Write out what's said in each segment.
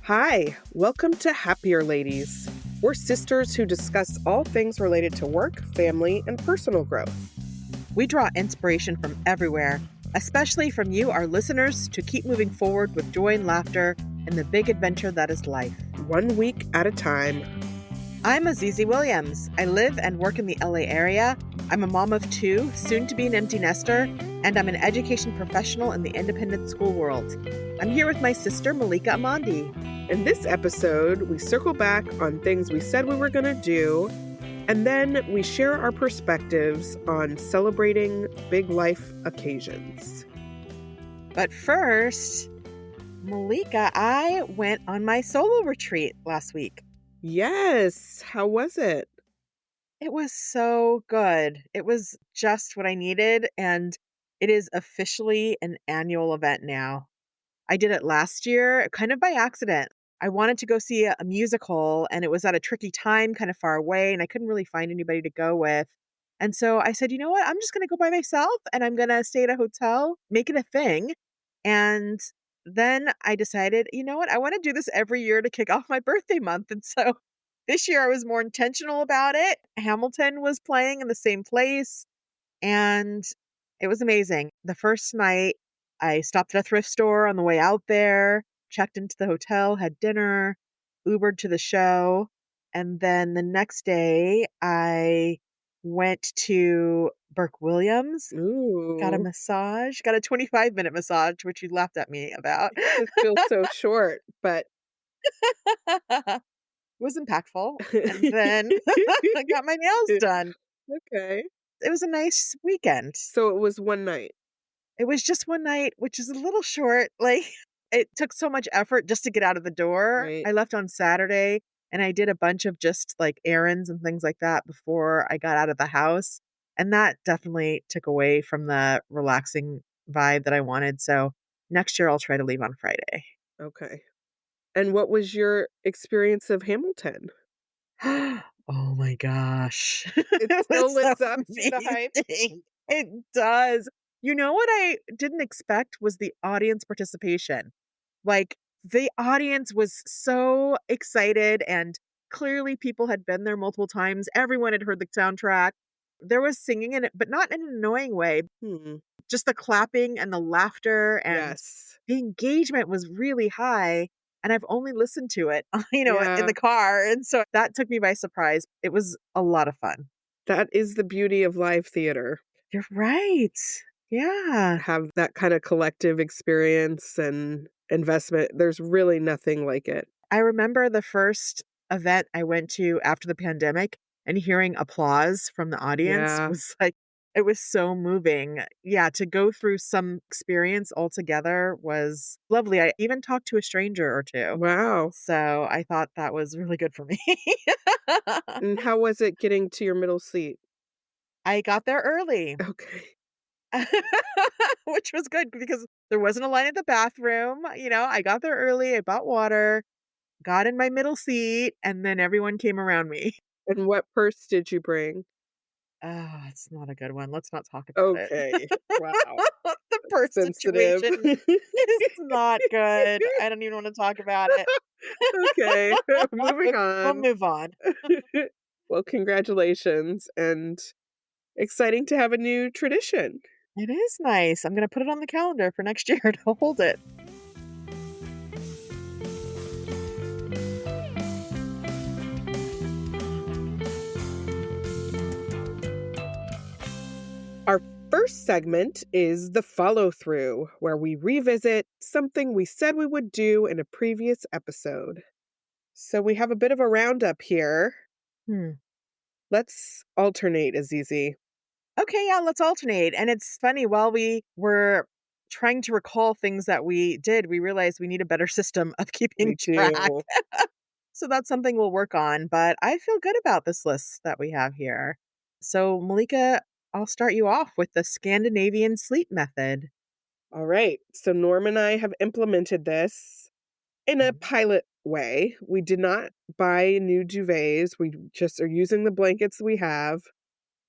Hi, welcome to Happier Ladies. We're sisters who discuss all things related to work, family, and personal growth. We draw inspiration from everywhere, especially from you, our listeners, to keep moving forward with joy and laughter in the big adventure that is life. 1 week at a time. I'm Azizi Williams. I live and work in the LA area. I'm a mom of 2, soon to be an empty nester, and I'm an education professional in the independent school world. I'm here with my sister, Malika Amandi. In this episode, we circle back on things we said we were going to do, and then we share our perspectives on celebrating big life occasions. But first, Malika, I went on my solo retreat last week. Yes. How was it? It was so good. It was just what I needed, and it is officially an annual event now. I did it last year, kind of by accident. I wanted to go see a musical, and it was at a tricky time, kind of far away, and I couldn't really find anybody to go with. And so I said, you know what? I'm just going to go by myself, and I'm going to stay at a hotel, make it a thing. And then I decided, you know what? I want to do this every year to kick off my birthday month. And so this year I was more intentional about it. Hamilton was playing in the same place, and it was amazing. The first night, I stopped at a thrift store on the way out there, checked into the hotel, had dinner, Ubered to the show. And then the next day, I went to Burke Williams, got a Ooh. massage, got a 25-minute massage, which you laughed at me about. It feels so short, but... It was impactful. And then I got my nails done. Okay. It was a nice weekend. So it was one night. It was just one night, which is a little short. Like, it took so much effort just to get out of the door. Right. I left on Saturday and I did a bunch of just like errands and things like that before I got out of the house. And that definitely took away from the relaxing vibe that I wanted. So next year I'll try to leave on Friday. Okay. And what was your experience of Hamilton? Oh my gosh. It It still was lives up to the hype? amazing. It does. You know what I didn't expect was the audience participation. Like, the audience was so excited, and clearly people had been there multiple times. Everyone had heard the soundtrack. There was singing in it, but not in an annoying way. Just the clapping and the laughter and Yes. the engagement was really high. And I've only listened to it, in Yeah. the car. And so that took me by surprise. It was a lot of fun. That is the beauty of live theater. You're right. Yeah. Have that kind of collective experience and investment. There's really nothing like it. I remember the first event I went to after the pandemic and hearing applause from the audience Yeah. was like, it was so moving. Yeah, to go through some experience altogether was lovely. I even talked to a stranger or two. Wow. So I thought that was really good for me. And how was it getting to your middle seat? I got there early. Okay. Which was good because there wasn't a line at the bathroom. I got there early, I bought water, got in my middle seat, and then everyone came around me. And what purse did you bring? Oh, it's not a good one. Let's not talk about it. Okay. Wow. The purse Sensitive. situation is not good. I don't even want to talk about it. Okay. Moving We'll on. move on. Well, congratulations, and exciting to have a new tradition. It is nice. I'm going to put it on the calendar for next year to hold it. Our first segment is the follow-through, where we revisit something we said we would do in a previous episode. So we have a bit of a roundup here. Let's alternate, Azizi. Okay, yeah, let's alternate. And it's funny, while we were trying to recall things that we did, we realized we need a better system of keeping We track. do. So that's something we'll work on. But I feel good about this list that we have here. So, Malika, I'll start you off with the Scandinavian sleep method. All right. So Norm and I have implemented this in a pilot way. We did not buy new duvets. We just are using the blankets we have.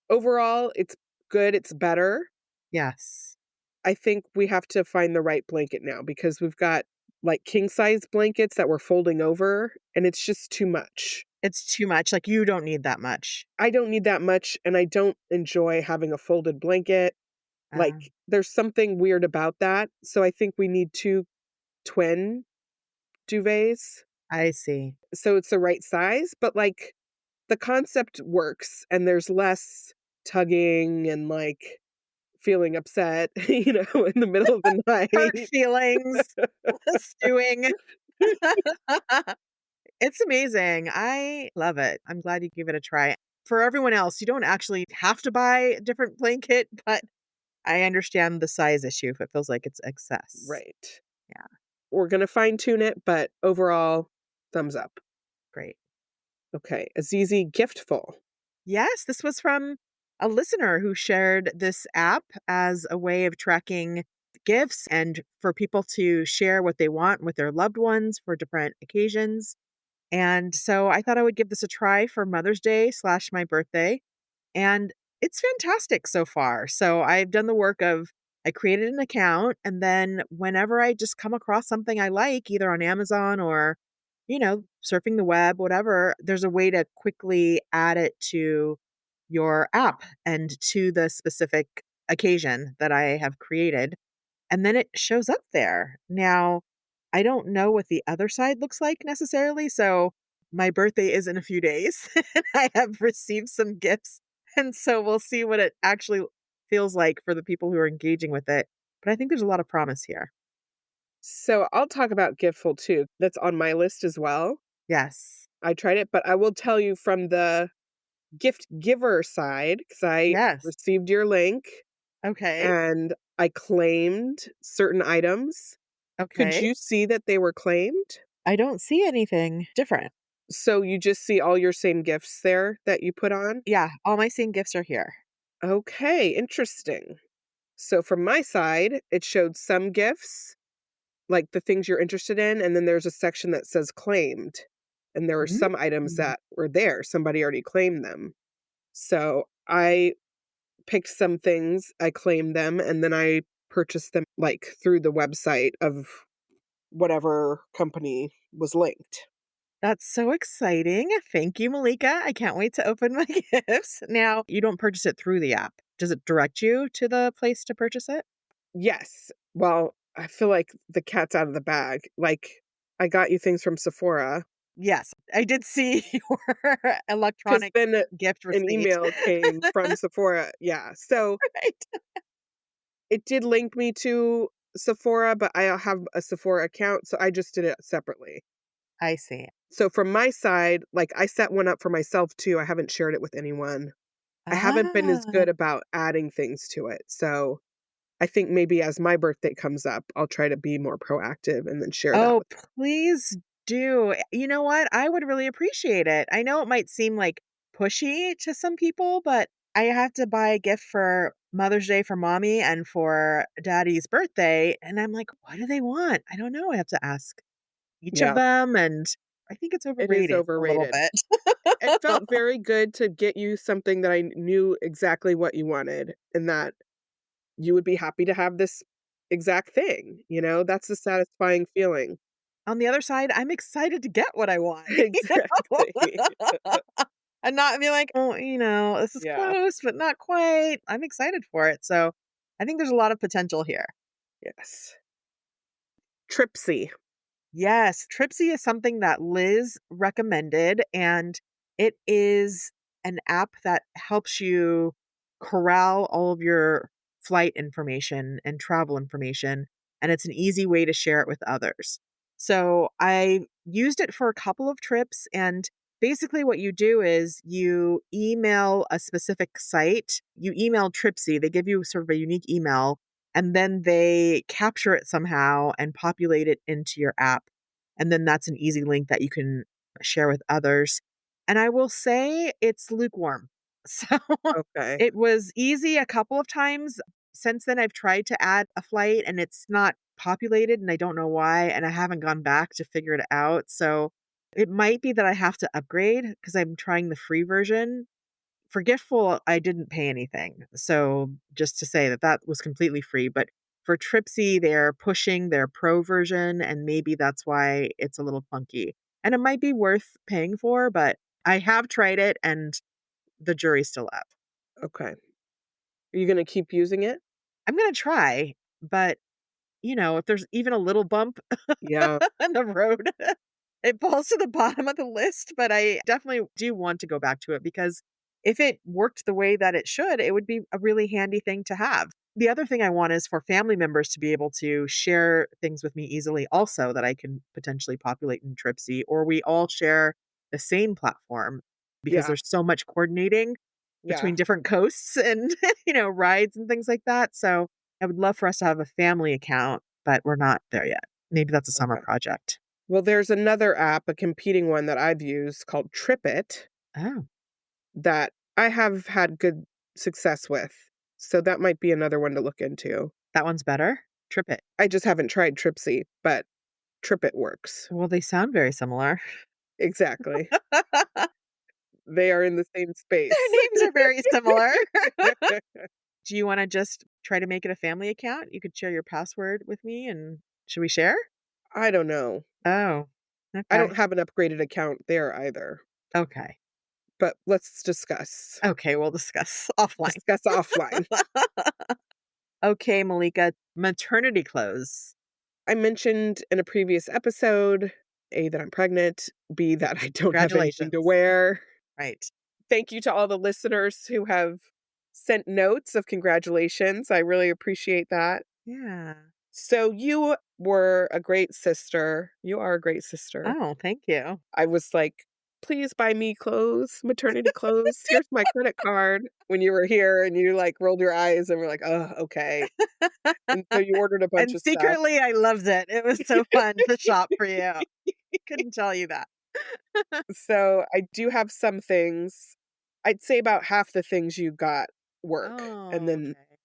Overall, it's good. It's better. Yes. I think we have to find the right blanket now because we've got like king size blankets that we're folding over, and it's just too much. It's too much, like, you don't need that much. I don't need that much, and I don't enjoy having a folded blanket. Like, Um, there's something weird about that, so I think we need 2 twin duvets, I see. so it's the right size, but, like, the concept works, and there's less tugging and, like, feeling upset, in the middle of the Hurt night. feelings, stewing. It's amazing. I love it. I'm glad you gave it a try. For everyone else, you don't actually have to buy a different blanket, but I understand the size issue if it feels like it's excess. Right. Yeah, We're gonna fine tune it, but overall, thumbs up. great. Okay, Azizi Giftful. Yes, this was from a listener who shared this app as a way of tracking gifts and for people to share what they want with their loved ones for different occasions. And so I thought I would give this a try for Mother's Day slash my birthday. And it's fantastic so far. So I've done the work of I created an account and then whenever I just come across something I like, either on Amazon or, surfing the web, whatever, there's a way to quickly add it to your app and to the specific occasion that I have created. And then it shows up there. Now, I don't know what the other side looks like necessarily. So my birthday is in a few days and I have received some gifts. And so we'll see what it actually feels like for the people who are engaging with it. But I think there's a lot of promise here. So I'll talk about Giftful too. That's on my list as well. Yes. I tried it, but I will tell you from the gift giver side, because I Yes. received your link Okay. and I claimed certain items. Could Okay. you see that they were claimed? I don't see anything different. So you just see all your same gifts there that you put on? Yeah. All my same gifts are here. Okay, interesting. So from my side, it showed some gifts, like the things you're interested in, and then there's a section that says claimed. And there were Mm. some items that were there. Somebody already claimed them. So I picked some things, I claimed them, and then I purchased them like through the website of whatever company was linked. That's so exciting. Thank you, Malika. I can't wait to open my gifts. Now, you don't purchase it through the app. Does it direct you to the place to purchase it? Yes. Well, I feel like the cat's out of the bag. Like, I got you things from Sephora Yes, I did see your because electronic then gift an receipt. email came from Sephora. Yeah. So Right. it did link me to Sephora, but I have a Sephora account, so I just did it separately. I see. So from my side, like I set one up for myself too. I haven't shared it with anyone. I haven't been as Ah. good about adding things to it. So I think maybe as my birthday comes up, I'll try to be more proactive and then share that Oh, with. please do. You know what? I would really appreciate it. I know it might seem like pushy to some people, but I have to buy a gift for Mother's Day for mommy and for daddy's birthday. And I'm like, what do they want? I don't know. I have to ask each of Yeah, them. And I think it's it is overrated a little overrated. bit. It felt very good to get you something that I knew exactly what you wanted and that you would be happy to have this exact thing. That's a satisfying feeling. On the other side, I'm excited to get what I want, Exactly. and not be like, oh, this is Yeah. close, but not quite. I'm excited for it. So I think there's a lot of potential here. Yes. Tripsy. Yes, Tripsy is something that Liz recommended, and it is an app that helps you corral all of your flight information and travel information, and it's an easy way to share it with others. So I used it for a couple of trips, and basically what you do is you email a specific site, you email Tripsy, they give you sort of a unique email and then they capture it somehow and populate it into your app. And then that's an easy link that you can share with others. And I will say it's lukewarm. So Okay. it was easy a couple of times. Since then, I've tried to add a flight and it's not populated, and I don't know why. And I haven't gone back to figure it out. So it might be that I have to upgrade because I'm trying the free version. For Giftful, I didn't pay anything. So just to say that that was completely free. But For Tripsy, they're pushing their pro version, and maybe that's why it's a little clunky. And it might be worth paying for, but I have tried it and the jury's still out. Okay. Are you gonna keep using it? I'm gonna try, but if there's even a little bump Yeah, on the road, it falls to the bottom of the list, but I definitely do want to go back to it because if it worked the way that it should, it would be a really handy thing to have. The other thing I want is for family members to be able to share things with me easily also that I can potentially populate in Tripsy, or we all share the same platform because yeah, there's so much coordinating yeah. between different coasts and, rides and things like that. So I would love for us to have a family account, but we're not there yet. Maybe that's a summer Okay. project. Well, there's another app, a competing one that I've used called TripIt Oh, that I have had good success with. So that might be another one to look into. that one's better? Trip it. I just haven't tried Tripsy, but TripIt works. Well, they sound very similar. Exactly. They are in the same Their space. names are very similar. Do you wanna just try to make it a family account? You could share your password with me and should we share? I don't know. Oh, I okay. don't have an upgraded account there either, Okay. but let's discuss. Okay, we'll discuss offline. Discuss offline. Okay, Malika, maternity clothes. I mentioned in a previous episode, A, that I'm pregnant, B, that I don't have anything to Congratulations. wear. Right. Thank you to all the listeners who have sent notes of congratulations. I really appreciate that. Yeah. So you were a great sister. You are a great sister. Oh, thank you. I was like, please buy me clothes, maternity clothes. Here's my credit card when you were here and you like rolled your eyes and were like, oh, okay. And so you ordered a bunch And of stuff. secretly, I loved it. It was so fun to shop for you. Couldn't tell you that. So I do have some things. I'd say about half the things you got work, and Oh, then okay.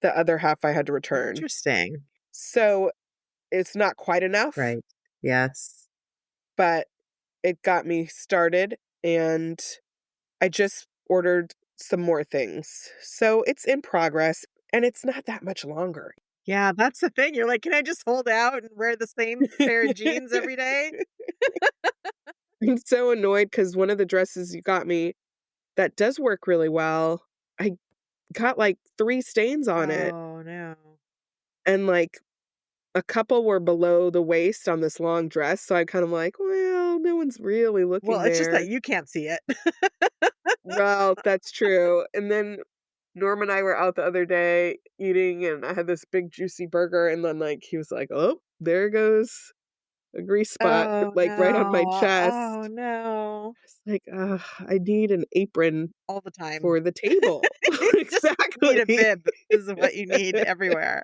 the other half I had to return. Interesting. So it's not quite enough, Right. Yes. but it got me started, and I just ordered some more things. So it's in progress, and it's not that much longer. Yeah, that's the thing. You're like, "Can I just hold out and wear the same pair of jeans every day?" I'm so annoyed because one of the dresses you got me that does work really well, I got like 3 stains on it, Oh, no. and like a couple were below the waist on this long dress, so I kind of like, "Well, no one's really Well, looking it's just that there." you can't see it. Well, that's true, and then Norm and I were out the other day eating, and I had this big juicy burger, and then, like, he was like, "Oh, there goes a grease spot, Oh, like, right on my no. Oh, chest." no. It's like, "Ugh, I need an apron All the time. for the table." Just need a Exactly. bib is what you need everywhere.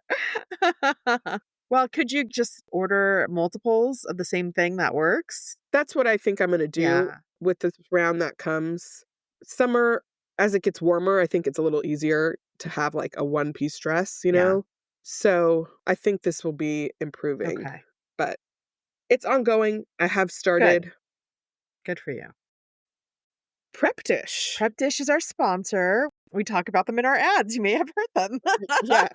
Well, could you just order multiples of the same thing that works? That's what I think I'm gonna do Yeah, with this round that comes. Summer, as it gets warmer, I think it's a little easier to have, like, a one-piece dress, you yeah. know? So, I think this will be improving, Okay. but it's ongoing. I have Good. started Good for you. Prep Dish. Prep Dish is our sponsor. We talk about them in our ads. You may have heard them Yes.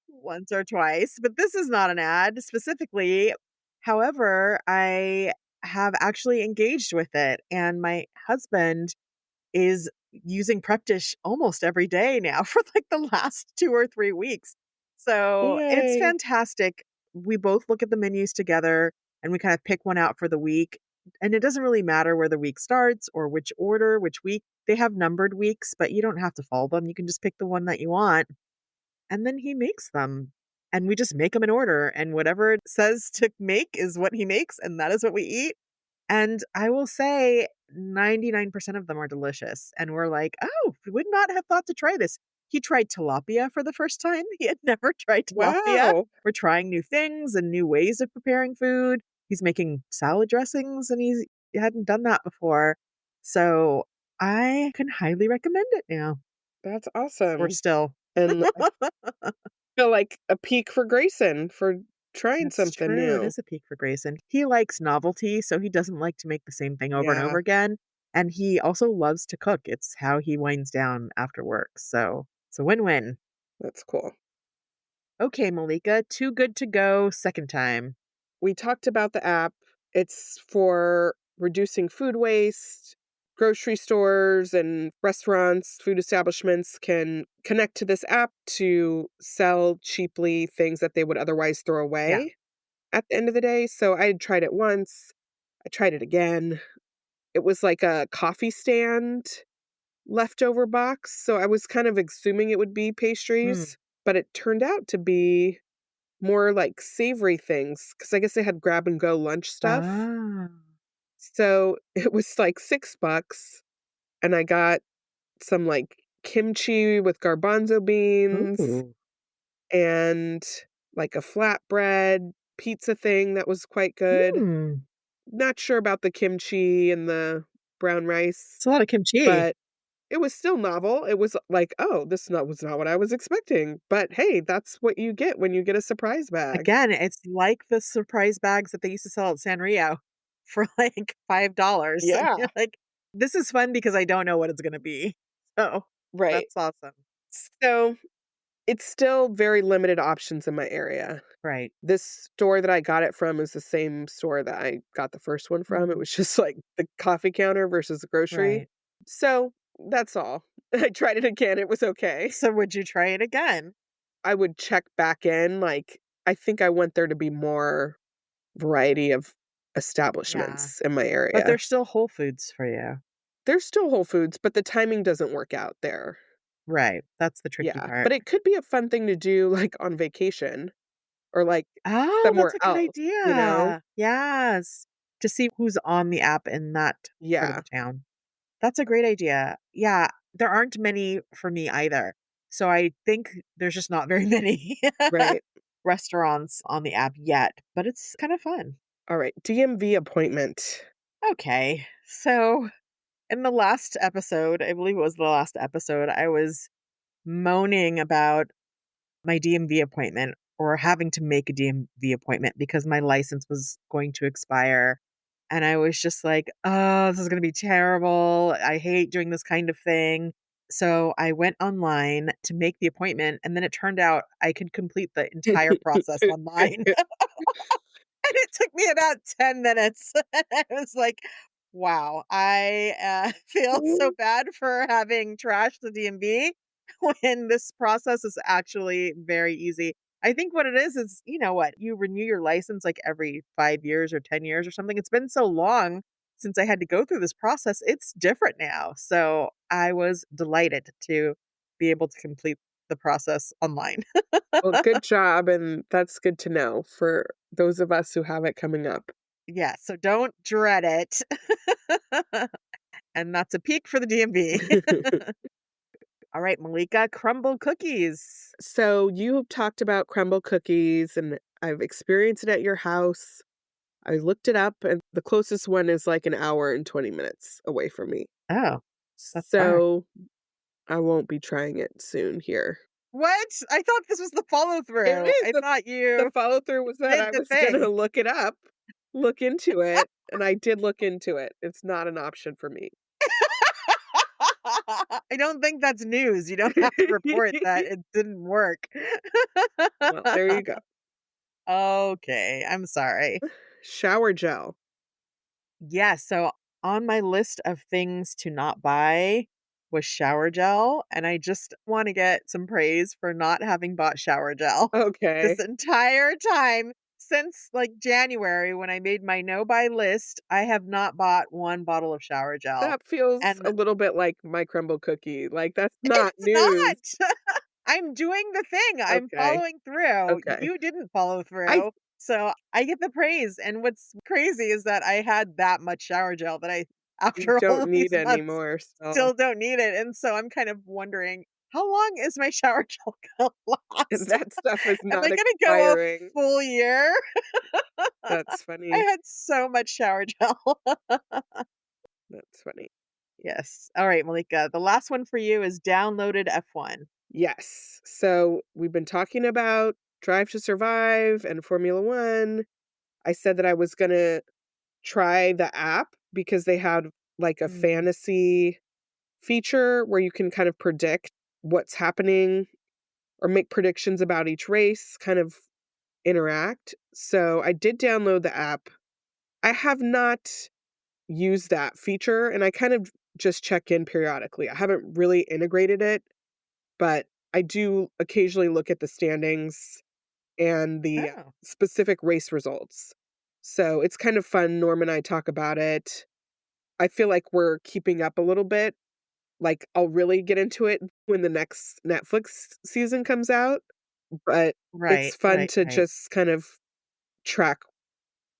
once or twice, but this is not an ad specifically. However, I have actually engaged with it, and my husband is using Prep Dish almost every day now for like the last 2 or 3 weeks. So, it's Yay. fantastic. We both look at the menus together and we kind of pick one out for the week. And it doesn't really matter where the week starts or which order, which week. They have numbered weeks, but you don't have to follow them. You can just pick the one that you want. And then he makes them. And we just make them in order. And whatever it says to make is what he makes. And that is what we eat. And I will say 99% of them are delicious. And we're like, oh, we would not have thought to try this. He tried tilapia for the first time. He had never tried tilapia. Wow. We're trying new things and new ways of preparing food. He's making salad dressings and he hadn't done that before. So I can highly recommend it now. That's Or awesome. still. And I feel like a peak for Grayson for trying That's something true, it new. is a peak for Grayson. He likes novelty, so he doesn't like to make the same thing over and Yeah, over again, and he also loves to cook, it's how he winds down after work, so it's a win-win. that's cool. Okay, Malika, too good to go second time. We talked about the app. It's for reducing food waste. Grocery stores and restaurants, food establishments can connect to this app to sell cheaply things that they would otherwise throw Yeah. away at the end of the day. So I had tried it once. I tried it again. It was like a coffee stand leftover box. So I was kind of assuming it would be Mm. pastries, but it turned out to be more like savory things because I guess they had grab and go lunch stuff. Ah. So it was like $6 and I got some like kimchi with garbanzo beans Ooh. and like a flatbread pizza thing that was quite good. Hmm. Not sure about the kimchi and the brown rice, It's a lot of kimchi. but it was still novel. It was like, "Oh, was not what I was expecting." But hey, that's what you get when you get a surprise bag. Again, it's like the surprise bags that they used to sell at Sanrio for like $5. And Yeah, you're like, this is fun because I don't know what it's gonna be. So right. that's awesome. So, it's still very limited options in my area. Right. This store that I got it from is the same store that I got the first one from. It Mm. was just like the coffee counter versus the grocery. Right. So, that's all. I tried it again, it was okay. So would you try it again? I would check back in, like, I think I want there to be more variety of Yeah. establishments in my But area. there's still Whole Foods for you. There's still Whole Foods, but the timing doesn't work out there. Right. That's the tricky Yeah, but part. it could be a fun thing to do, like, on vacation or, like, Oh, that's somewhere a good else, you know? idea. Yes. To see who's on the app in that part of Yeah, the town. That's a great idea. Yeah, there aren't many for me either. So I think there's just not very many right. restaurants on the app yet, but it's kind of fun. Alright, DMV appointment. Okay. So in the last episode, I believe it was the last episode, I was moaning about my DMV appointment or having to make a DMV appointment because my license was going to expire. And I was just like, oh, this is going to be terrible. I hate doing this kind of thing. So I went online to make the appointment. And then it turned out I could complete the entire process online. And it took me about 10 minutes. I was like, wow, I feel so bad for having trashed the DMV when this process is actually very easy. I think what it is, you know what, you renew your license like every 5 years or 10 years or something. It's been so long since I had to go through this process. It's different now. So I was delighted to be able to complete the process online. Well, good job, and that's good to know for those of us who have it coming up. Yeah, so don't dread it. And that's a peak for the DMV. All right, Malika, crumble cookies. So, you talked about crumble cookies, and I've experienced it at your house. I looked it up, and the closest one is like an hour and 20 minutes away from me. Oh, that's far. So, I won't be trying it soon here. What? I thought this was the follow It through. is I thought the you follow through was that did I the was gonna thing. look it up, look into it, and I did look into it. It's not an option for me. I don't think that's news. You don't have to report that it didn't work. Well, there you go. Okay, I'm sorry. Shower gel. Yeah, so on my list of things to not buy was shower gel, and I just want to get some praise for not having bought shower gel this Okay. entire time since like January when I made my no buy list. I have not bought one bottle of shower gel. That feels And a little bit like my crumble cookie, like, that's not it's news. not. I'm doing the thing. I'm Okay, following through. okay. You didn't follow I through. So I get the praise. And what's crazy is that I had that much shower gel that I, after don't all need these any months, more, so still don't need it. And so I'm kind of wondering, how long is my shower gel gonna and last? that stuff is Am I not gonna go a expiring. full year? That's I funny. had so much shower gel. That's funny. Yes. All right, Malika. The last one for you is downloaded F1. Yes. So, we've been talking about Drive to Survive and Formula 1. I said that I was gonna try the app because they had, like, a Mm, fantasy feature where you can kind of predict what's happening, or make predictions about each race, kind of interact. So I did download the app. I have not used that feature, and I kind of just check in periodically. I haven't really integrated it, but I do occasionally look at the standings and the Oh, specific race results. So it's kind of fun. Norm and I talk about it. I feel like we're keeping up a little bit. Like, I'll really get into it when the next Netflix season comes out, but right, it's fun right, to right. just kind of track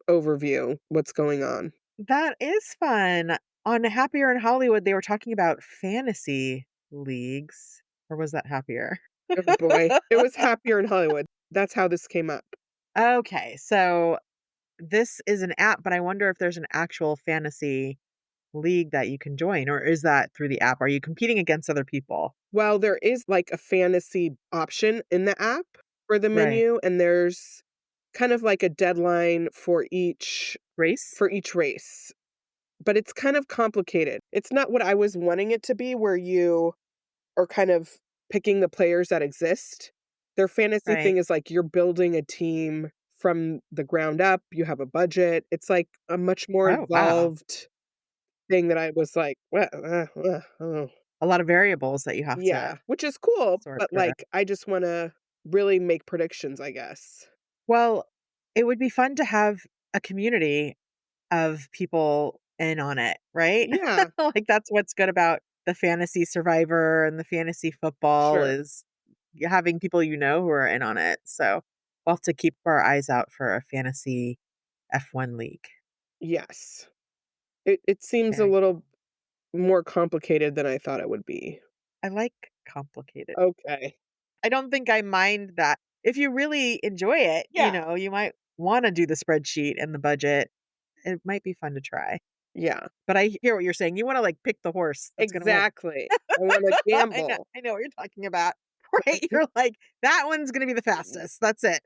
overview what's going on. That is fun. On Happier in Hollywood, they were talking about fantasy leagues, or was that Happier? Oh boy, it was Happier in Hollywood. That's how this came up. Okay, so this is an app, but I wonder if there's an actual fantasy league that you can join, or is that through the app? Are you competing against other people? Well, there is like a fantasy option in the app for the Right. menu, and there's kind of like a deadline Race? for each race. But it's kind of complicated. It's not what I was wanting it to be, where you are kind of picking the players that exist. Their fantasy Right. thing is like you're building a team from the ground up, you have a budget. It's like a much more Oh, wow. involved thing that I was like, "Well, oh." A lot of variables that you have Yeah, to which is cool, sort but, through. like, I just wanna really make predictions, I guess. Well, it would be fun to have a community of people in on it, right? Yeah, Like, that's what's good about the fantasy survivor and the fantasy football sure. is having people you know who are in on it. So we'll have to keep our eyes out for a fantasy F1 league. Yes. It seems a Okay. little more complicated than I thought it would be. I like complicated. Okay. I don't think I mind that. If you really enjoy it, Yeah. you might want to do the spreadsheet and the budget. It might be fun to try. Yeah, But I hear what you're saying. You want to like pick the horse that's going to win. exactly. I wanna gamble. I know what you're talking about. Right? You're like, that one's gonna be the fastest. That's it.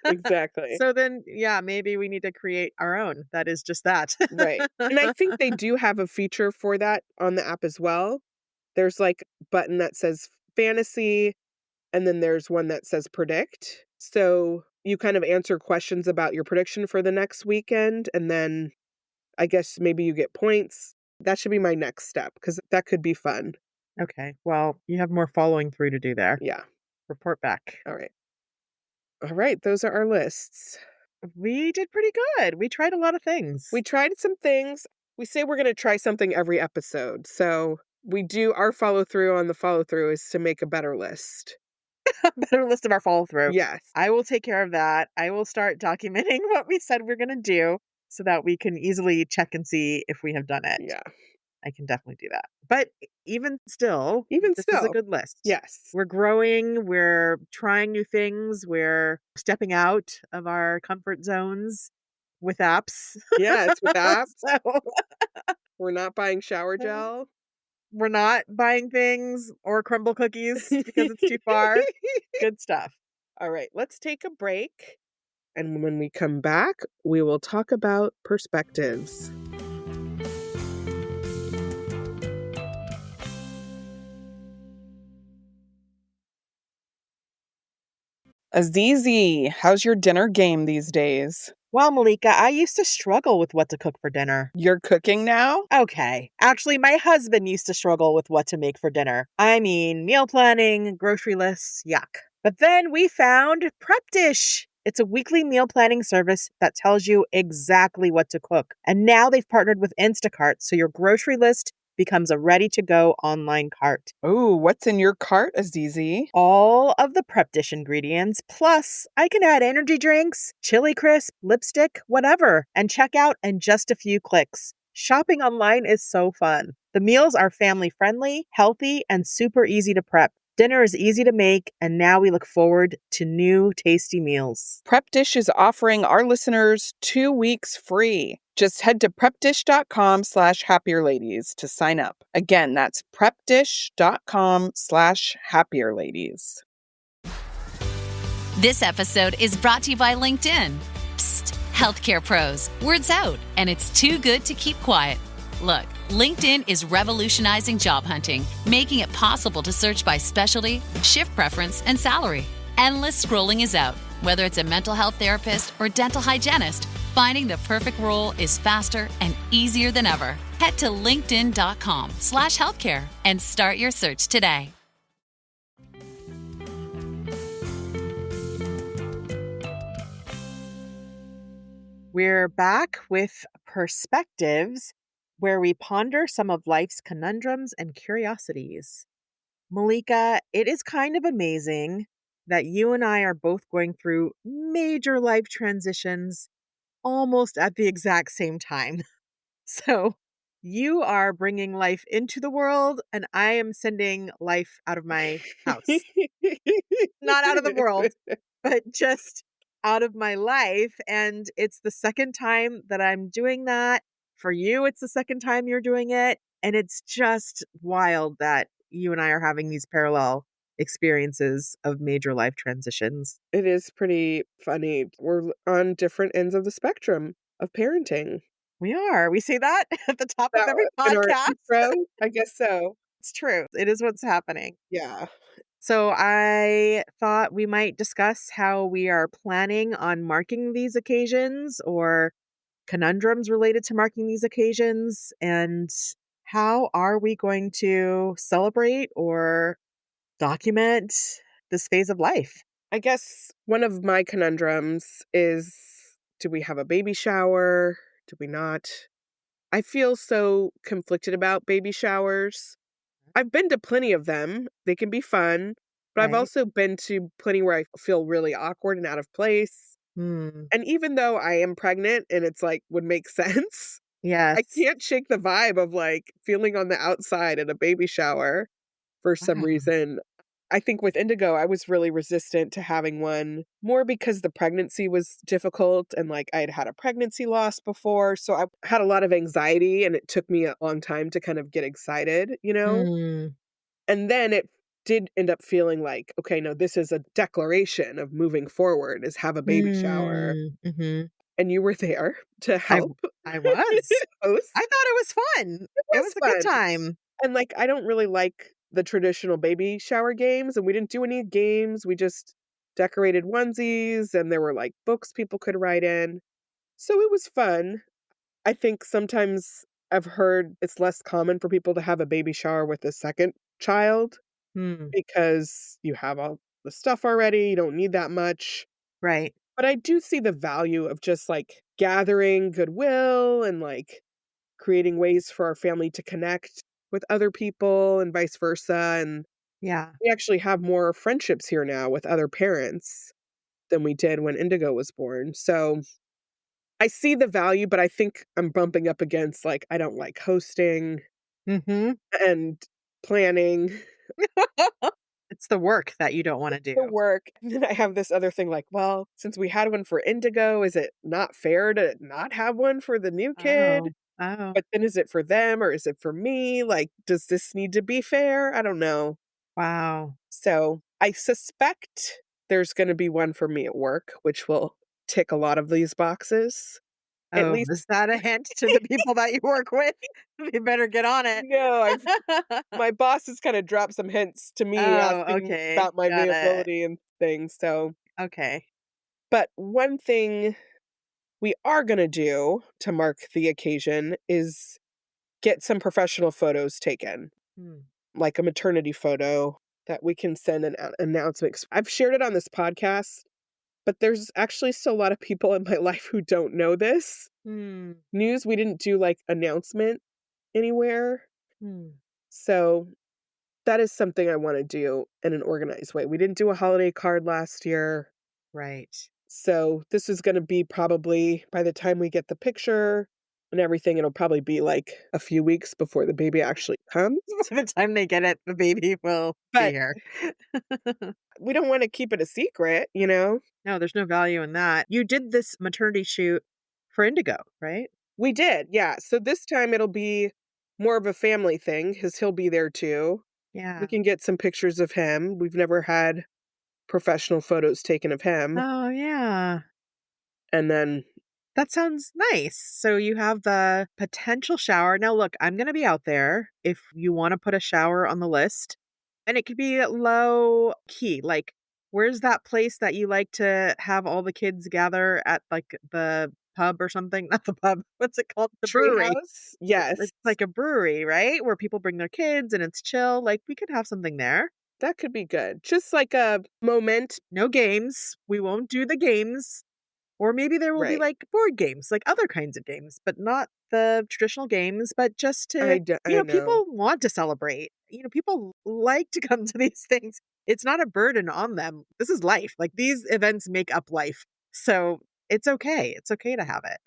Exactly. So then, yeah, maybe we need to create our own. That is just that. Right, and I think they do have a feature for that on the app as well. There's, like, button that says fantasy, and then there's one that says predict. So you kind of answer questions about your prediction for the next weekend, and then I guess maybe you get points. That should be my next step because that could be fun. Okay. Well, you have more following through to do there. Yeah. Report back. All right. All right. Those are our lists. We did pretty good. We tried a lot of We things. tried some things. We say we're going to try something every episode. So we do our follow through on the follow through is to make a better list. Better list of our follow through. Yes. I will take care of that. I will start documenting what we said we're gonna do so that we can easily check and see if we have done it. Yeah. I can definitely do that. But even still, Even this is a still. good list. Yes. We're growing, we're trying new things, we're stepping out of our comfort zones with apps. Yes. With apps. So We're not buying shower gel. we're not buying things or crumble cookies because it's too far. Good stuff. All right. Let's take a break. And when we come back, we will talk about perspectives. Azizi, how's your dinner game these days? Well, Malika, I used to struggle with what to cook for dinner. You're cooking now? Okay. Actually, my husband used to struggle with what to make for dinner. I mean, meal planning, grocery lists, yuck. But then we found Prep Dish. It's a weekly meal planning service that tells you exactly what to cook. And now they've partnered with Instacart, so your grocery list becomes a ready to go online cart. Ooh, what's in your cart, Azizi? All of the Prep Dish ingredients, plus I can add energy drinks, chili crisp, lipstick, whatever, and check out in just a few clicks. Shopping online is so fun. The meals are family friendly, healthy, and super easy to prep. Dinner is easy to make, and now we look forward to new tasty meals. Prep Dish is offering our listeners 2 weeks free. Just head to prepdish.com/happierladies to sign up. Again, that's prepdish.com/happierladies. This episode is brought to you by LinkedIn. Psst, healthcare pros, word's out, and it's too good to keep quiet. Look, LinkedIn is revolutionizing job hunting, making it possible to search by specialty, shift preference, and salary. Endless scrolling is out. Whether it's a mental health therapist or dental hygienist, finding the perfect role is faster and easier than ever. Head to linkedin.com/healthcare and start your search today. We're back with Perspectives, where we ponder some of life's conundrums and curiosities. Malika, it is kind of amazing that you and I are both going through major life transitions almost at the exact same time. So, you are bringing life into the world, and I am sending life out of my house. Not out of the world, but just out of my life. And it's the second time that I'm doing that. For you, it's the second time you're doing it. And it's just wild that you and I are having these parallel experiences of major life transitions. It is pretty funny. We're on different ends of the spectrum of parenting. We are. We say that at the top of That every in our podcast. intro? I guess so. It's true. It is what's happening. Yeah. So I thought we might discuss how we are planning on marking these occasions or conundrums related to marking these occasions, and how are we going to celebrate or document this phase of life? I guess one of my conundrums is, do we have a baby shower? Do we not? I feel so conflicted about baby showers. I've been to plenty of them. They can be fun, but I've Right? also been to plenty where I feel really awkward and out of place. Hmm. And even though I am pregnant and it's like would make sense, I Yes. can't shake the vibe of like feeling on the outside at a baby shower for some Wow. reason. I think with Indigo, I was really resistant to having one more because the pregnancy was difficult and like I had had a pregnancy loss before. So I had a lot of anxiety and it took me a long time to kind of get excited, you know? Hmm. And then it did end up feeling like, okay, no, this is a declaration of moving forward is have a baby shower. Hmm. Hmm. And you were there to I help I was. I host. thought it was fun. It It was was a good fun. time. And like I don't really like the traditional baby shower games and we didn't do any games. We just decorated onesies and there were like books people could write in. So it was fun. I think sometimes I've heard it's less common for people to have a baby shower with a second child Hmm. because you have all the stuff already, you don't need that much. Right. But I do see the value of just like gathering goodwill and like creating ways for our family to connect with other people and vice versa. And Yeah. we actually have more friendships here now with other parents than we did when Indigo was born. So I see the value, but I think I'm bumping up against like, I don't like hosting Mhm. and planning It's the work that you don't wanna do. the work. And then I have this other thing like, well, since we had one for Indigo, is it not fair to not have one for the new kid? Oh. Oh, But then is it for them or is it for me? Like, does this need to be fair? I don't know. wow. So I suspect there's going to be one for me at work, which will tick a lot of these boxes. At Oh, least, is that a hint to the people that you work with? They better get on it. no, my boss has kind of dropped some hints to me Oh, asking okay. about my Got it. availability and things. So, Okay. but one thing we are going to do to mark the occasion is get some professional photos taken, Hmm. like a maternity photo that we can send an announcement. 'Cause I've shared it on this podcast, but there's actually still a lot of people in my life who don't know this Hmm. news. We didn't do like announcement anywhere. Hmm. So that is something I want to do in an organized way. We didn't do a holiday card last year. Right. So this is going to be probably by the time we get the picture and everything, it'll probably be like a few weeks before the baby actually comes. By the time they get it, the baby will be But here. we don't wanna keep it a secret, you know? No, there's no value in that. You did this maternity shoot for Indigo, right? We did, yeah, so this time it'll be more of a family thing because 'cause he'll be there too. We Yeah. can get some pictures of him. We've never had professional photos taken of him, Oh, yeah. and then That sounds nice. So you have the potential shower. Now, look, I'm going to be out there if you want to put a shower on the list. And it could be low key. Like, where's that place that you like to have all the kids gather at, like the pub or something? Not the pub. What's it called? The brewery. Treehouse? Yes. It's like a brewery, right? Where people bring their kids and it's chill. Like, we could have something there. That could be good. Just like a moment. No games. We won't do the games. Or maybe there will be Right. like board games, like other kinds of games, but not the traditional games, but just to, I know. people want to celebrate. People like to come to these things. It's not a burden on them. This is life. Like these events make up life. So it's okay. It's okay to have it,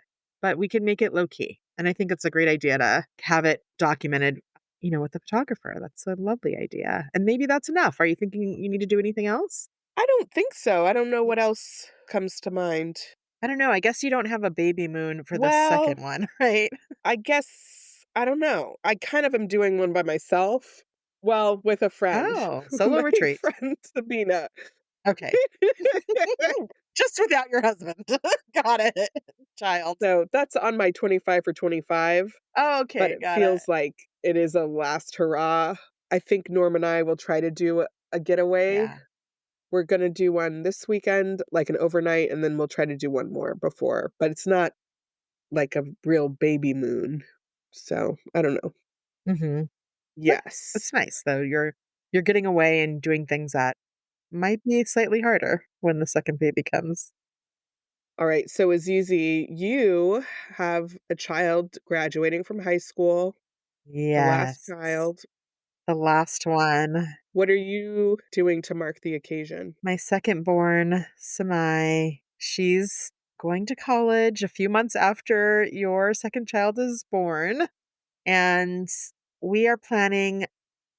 but we can make it low key. And I think it's a great idea to have it documented, with the photographer. That's a lovely idea. And maybe that's enough. Are you thinking you need to do anything else? I don't think so. I don't know what else comes to mind. I don't know. I guess you don't have a baby moon for the Well, second one, right? I guess I don't know. I kind of am doing one by myself. Well, with a friend. Oh, solo My retreat. friend Sabina. Okay. Just without your husband. Got it. Child. So that's on my 25 for 25, but Okay, it got it. feels like it is a last hurrah. I think Norm and I will try to do a getaway. Yeah. We're gonna do one this weekend, like an overnight, and then we'll try to do one more before, but it's not like a real baby moon. So, I don't know. Mhm. Yes. That's nice though. You're getting away and doing things that might be slightly harder when the second baby comes. All right, so Azizi, you have a child graduating from high school, the last Yes. child. The last one. What are you doing to mark the occasion? My second born, Samai, she's going to college a few months after your second child is born. And we are planning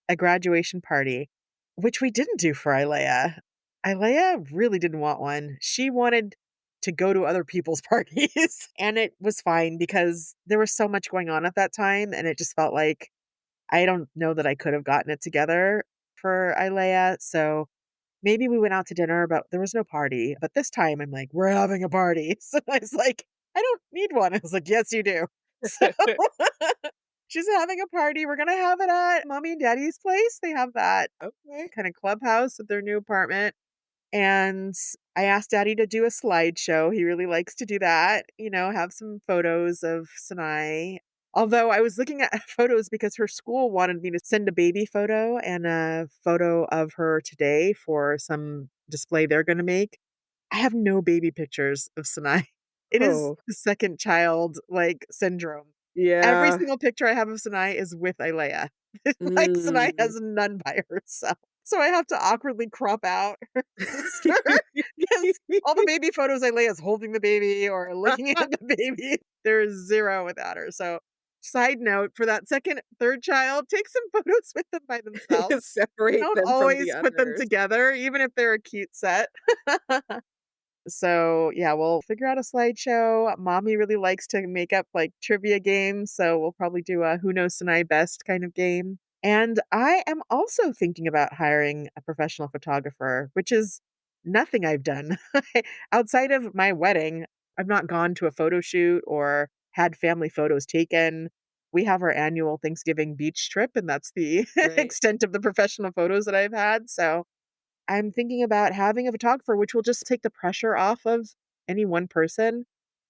a graduation party, which we didn't do for Ilea. Ilea really didn't want one. She wanted to go to other people's parties. And it was fine because there was so much going on at that time. And it just felt like I don't know that I could have gotten it together for Ilea. So maybe we went out to dinner, but there was no party. But this time I'm like, we're having a party. So I was like, I don't need one. I was like, yes, you do. So she's having a party. We're going to have it at mommy and daddy's place. They have that Okay. kind of clubhouse at their new apartment. And I asked daddy to do a slideshow. He really likes to do that, have some photos of Sinai. Although I was looking at photos because her school wanted me to send a baby photo and a photo of her today for some display they're going to make. I have no baby pictures of Sinai. It is Oh, the second child like syndrome. Every yeah. single picture I have of Sinai is with Ilea. Like Sinai Mm. has none by herself. So I have to awkwardly crop out her sister because all the baby photos Ilea is holding the baby or looking at the baby. There is zero without her. So side note for that second, third child, take some photos with them by themselves. Separate Don't them from the always put them others. together, even if they're a cute set. So, yeah, we'll figure out a slideshow. Mommy really likes to make up like trivia games, so we'll probably do a Who Knows Tonight Best kind of game. And I am also thinking about hiring a professional photographer, which is nothing I've done. Outside of my wedding, I've not gone to a photo shoot or had family photos taken. We have our annual Thanksgiving beach trip, and that's the Right. extent of the professional photos that I've had. So I'm thinking about having a photographer, which will just take the pressure off of any one person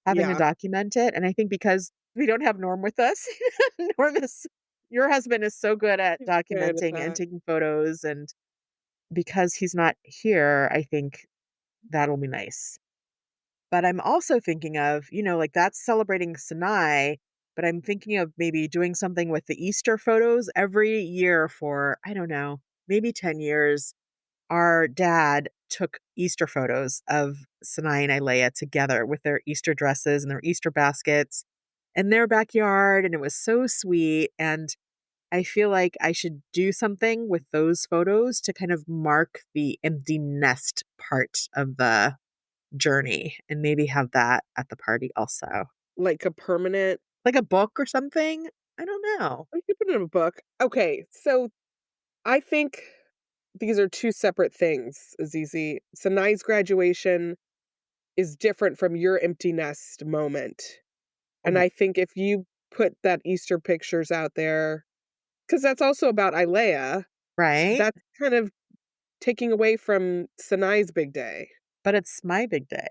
having to Yeah. document it. And I think because we don't have Norm with us, Norm is, your husband is so good at He's good at documenting and that. taking photos. And because he's not here, I think that'll be nice. But I'm also thinking of, like that's celebrating Sinai, but I'm thinking of maybe doing something with the Easter photos every year for, I don't know, maybe 10 years. Our dad took Easter photos of Sinai and Ilea together with their Easter dresses and their Easter baskets in their backyard. And it was so sweet. And I feel like I should do something with those photos to kind of mark the empty nest part of the journey and maybe have that at the party also. Like a permanent. Like a book or something? I don't know. I could put it in a book. Okay, so I think these are two separate things, Azizi. Sanai's graduation is different from your empty nest moment. And Oh, I think if you put that Easter pictures out there, because that's also about Ilea, right? that's kind of taking away from Sinai's big day. But it's my big day.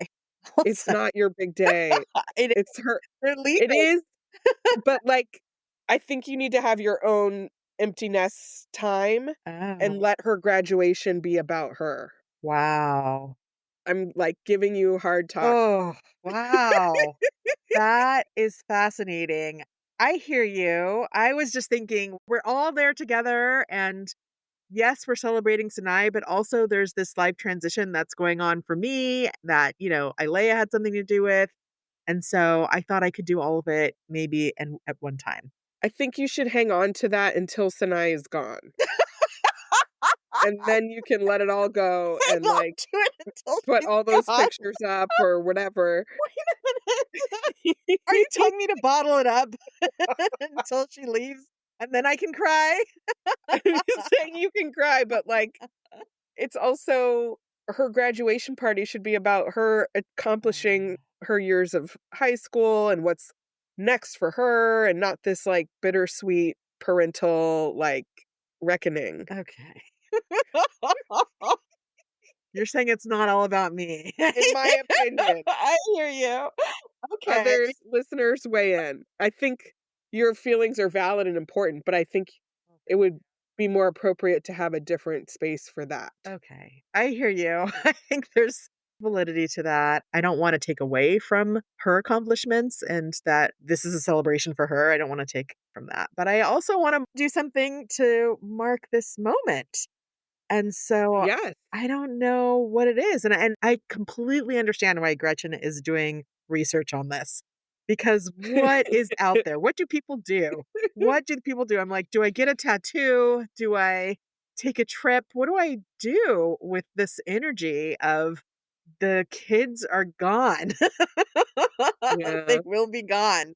It's Also, not your big day. it is. It's her. They're It leaving. is, but, like, I think you need to have your own empty nest time and Oh, let her graduation be about her. wow. I'm, like, giving you a hard talk. Oh, wow. That is fascinating. I hear you. I was just thinking we're all there together, and yes, we're celebrating Sinai, but also there's this life transition that's going on for me that, Ilea had something to do with. And so I thought I could do all of it maybe and at one time. I think you should hang on to that until Sinai is gone, and then you can let it all go Hang and, on like, to it until put she's all those gone. pictures up or whatever. Wait a minute. Are you telling me to bottle it up until she leaves and then I can cry? I'm just saying you can cry, but, like, it's also her graduation party should be about her accomplishing her years of high school and what's next for her and not this, like, bittersweet parental, like, reckoning, Okay. You're saying it's not all about me. in my opinion. I hear you. Okay. Others listeners weigh in. I think your feelings are valid and important, but I think it would be more appropriate to have a different space for that. Okay. I hear you. I think there's validity to that. I don't want to take away from her accomplishments and that this is a celebration for her. I don't want to take from that. But I also want to do something to mark this moment. And so Yes. I don't know what it is. And I completely understand why Gretchen is doing research on this because what is out there? What do people do? What do people do? I'm like, do I get a tattoo? Do I take a trip? What do I do with this energy of the kids are gone? They Yeah. will be gone.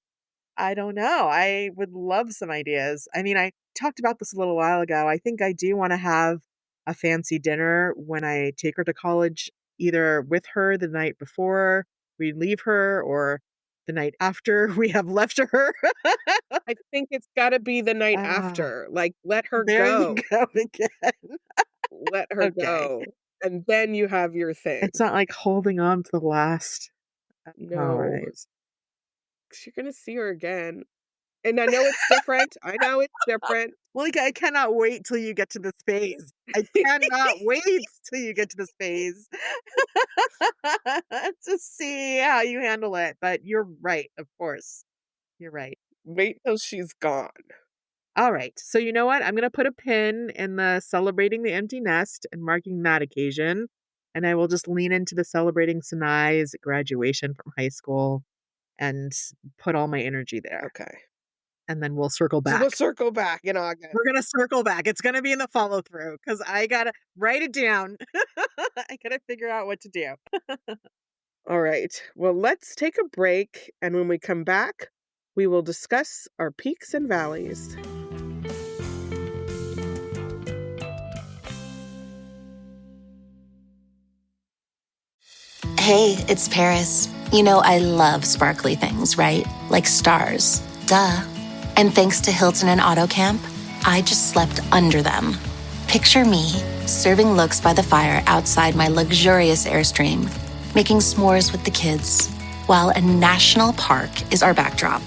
I don't know. I would love some ideas. I mean, I talked about this a little while ago. I think I do want to have a fancy dinner when I take her to college, either with her the night before we leave her or the night after we have left her. I think it's gotta be the night Ah, after, like, let her there you go. go again. Let her Okay. go, and then you have your thing. It's not like holding on to the last. All No, right. 'cause you're gonna see her again, and I know it's different, I know it's different. Like, I cannot wait till you get to this phase. I cannot wait till you get to this phase to see how you handle it. But you're right, of course. You're right. Wait till she's gone. All right. So you know what? I'm gonna put a pin in the celebrating the empty nest and marking that occasion. And I will just lean into the celebrating Sinai's graduation from high school and put all my energy there. Okay. And then we'll circle So we'll back. circle back in August. We're gonna circle back. It's gonna be in the follow through because I gotta write it down. I gotta figure out what to do. Alright, well, let's take a break, and when we come back, we will discuss our peaks and valleys. Hey, it's Paris. You know, I love sparkly things, right? Like stars. Duh. And thanks to Hilton and AutoCamp, I just slept under them. Picture me serving looks by the fire outside my luxurious Airstream, making s'mores with the kids, while a national park is our backdrop.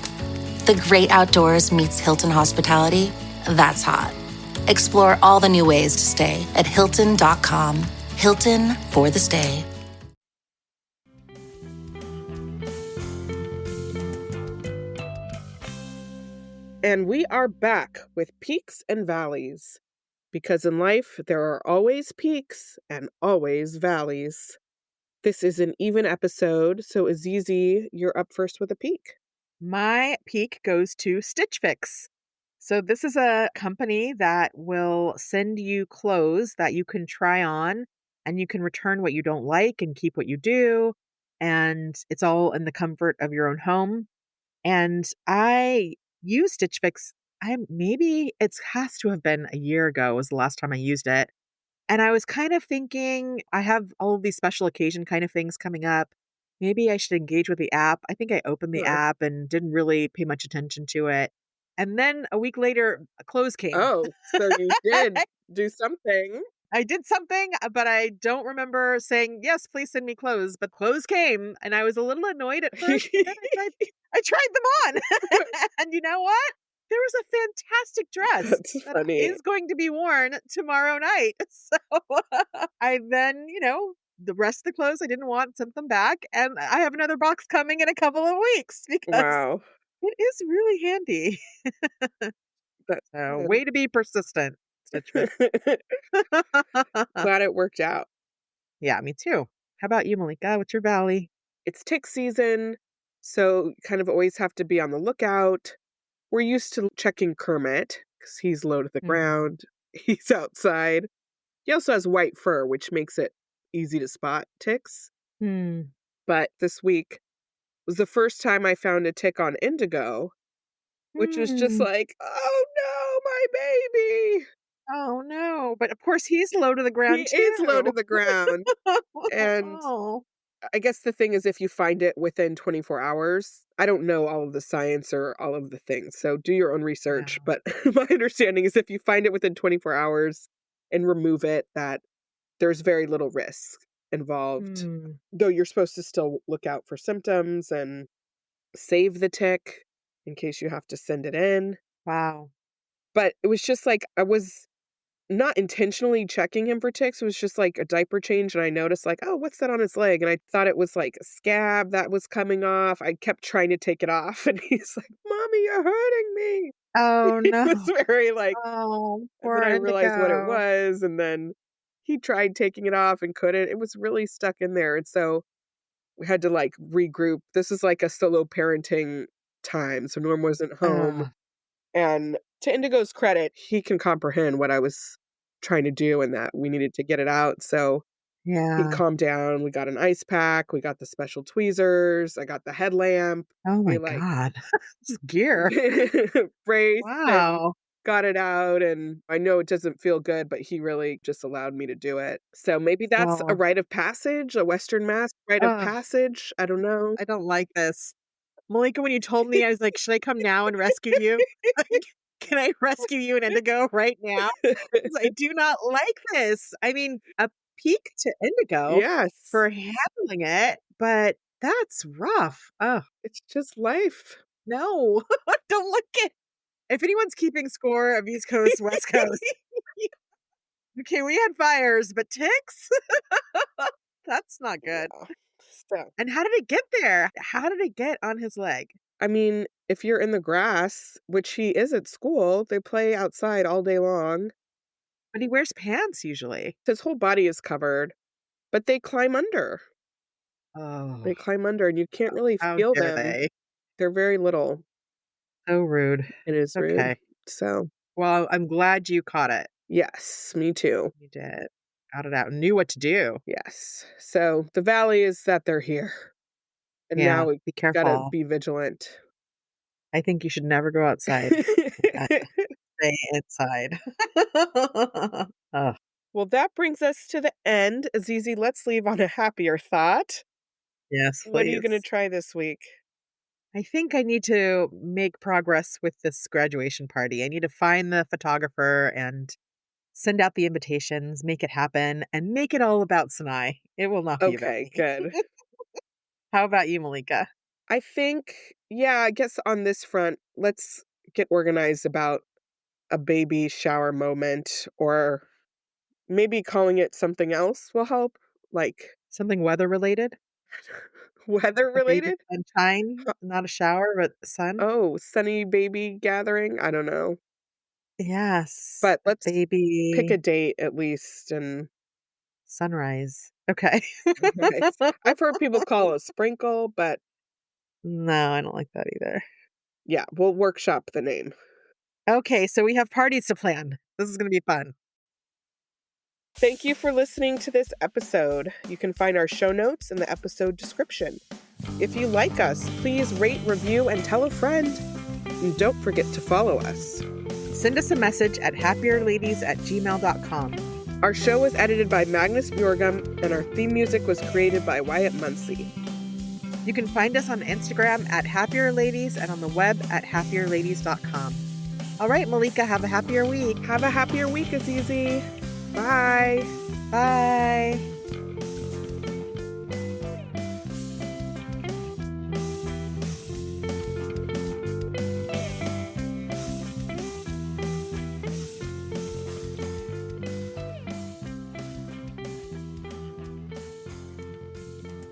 The great outdoors meets Hilton hospitality. That's hot. Explore all the new ways to stay at Hilton.com. Hilton for the stay. And we are back with peaks and valleys, because in life there are always peaks and always valleys. This is an even episode, so Azizi, you're up first with a peak. My peak goes to Stitch Fix. So this is a company that will send you clothes that you can try on and you can return what you don't like and keep what you do. And it's all in the comfort of your own home. And I use Stitch Fix. I maybe it has to have been a year ago was the last time I used it. And I was kind of thinking I have all of these special occasion kind of things coming up. maybe I should engage with the app. I think I opened the Huh. app and didn't really pay much attention to it. And then a week later, clothes came. Oh, so you did do something. I did something, but I don't remember saying, yes, please send me clothes. But clothes came, and I was a little annoyed at first. But then I tried them on. And you know what? There was a fantastic dress That's that funny. is going to be worn tomorrow night. So I then, the rest of the clothes I didn't want, sent them back. And I have another box coming in a couple of weeks because Wow. it is really handy. That's So good. way to be persistent, Stitchfit. Glad it worked out. Yeah, me too. How about you, Malika? What's your valley? It's tick season, so you kind of always have to be on the lookout. We're used to checking Kermit because he's low to the Mm. ground. He's outside. He also has white fur, which makes it easy to spot ticks. Hmm. But this week was the first time I found a tick on Indigo, which was just Hmm. like, oh no, my baby. Oh no. But of course he's low to the He ground is low to too. the ground. And Oh. I guess the thing is, if you find it within 24 hours, I don't know all of the science or all of the things, so do your own research. Yeah. But my understanding is if you find it within 24 hours and remove it, that there's very little risk involved. Hmm. Though you're supposed to still look out for symptoms and save the tick in case you have to send it in. Wow. But it was just like I was not intentionally checking him for ticks. It was just like a diaper change, and I noticed like, "Oh, what's that on his leg?" And I thought it was like a scab that was coming off. I kept trying to take it off, and he's like, "Mommy, you're hurting me." Oh He was no. very like, Oh, and then poor I realized what it Indigo. was, and then he tried taking it off and couldn't. It was really stuck in there, and so we had to like regroup. This is like a solo parenting time, so Norm wasn't home. Oh, And to Indigo's credit, he can comprehend what I was trying to do and that we needed to get it out. So he yeah. calmed down. We got an ice pack. We got the special tweezers. I got the headlamp. Oh We my like God. This gear. braced and Wow. got it out. And I know it doesn't feel good, but he really just allowed me to do it. So maybe that's a Well, rite of passage, a Western Mass rite of oh, passage. I don't know. I don't like this. Malika, when you told me, I was like, should I come now and rescue you? Like, can I rescue you and Indigo right now? 'Cause I do not like this. I mean, a peek to Indigo Yes, for handling it, but that's rough. Oh, it's just life. no. Don't look it. If anyone's keeping score of East Coast, West Coast, okay, we had fires, but ticks? That's not good. Yeah. So, And how did it get there? How did it get on his leg? I mean, if you're in the grass, which he is at school, they play outside all day long. But he wears pants usually. His whole body is covered, but they climb under. Oh, They climb under, and you can't really how feel dare them. they? They're very little. So rude. It is rude. Okay. So, Well, I'm glad you caught it. yes, me too. You did. Got it out and knew what to do. Yes. So the valley is that they're here, and Yeah. now we Be gotta careful. be vigilant. I think you should never go outside. Stay inside. Ugh. Well, that brings us to the end. Azizi, let's leave on a happier thought. Yes, What are you gonna please. try this week? I think I need to make progress with this graduation party. I need to find the photographer and send out the invitations, make it happen, and make it all about Sinai. It will not be about Okay, me. good. How about you, Malika? I think, yeah, I guess on this front, let's get organized about a baby shower moment, or maybe calling it something else will help, like Something weather related? weather A baby related. sunshine, Huh. not a shower, but sun? Oh, sunny baby gathering. I don't know, Yes, but a let's pick a baby date at least. And sunrise. Okay. sunrise. I've heard people call it a sprinkle, but No, I don't like that either. yeah, we'll workshop the name. Okay, so we have parties to plan. This is gonna be fun. Thank you for listening to this episode. You can find our show notes in the episode description. If you like us, please rate, review, and tell a friend. And don't forget to follow us. Send us a message at happierladies@gmail.com. Our show was edited by Magnus Bjorgum, and our theme music was created by Wyatt Munsey. You can find us on Instagram at happierladies and on the web at happierladies.com. All right, Malika, have a happier week. Have a happier week, Azizi. Bye. Bye.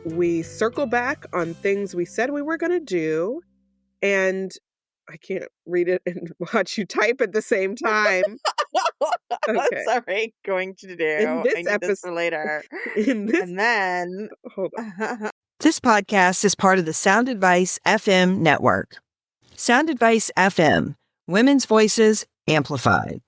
We circle back on things we said we were going to do, and I can't read it and watch you type at the same time. Okay. Sorry, going to do. In this I need this for later. And then, hold on. This podcast is part of the Sound Advice FM network. Sound Advice FM, women's voices amplified.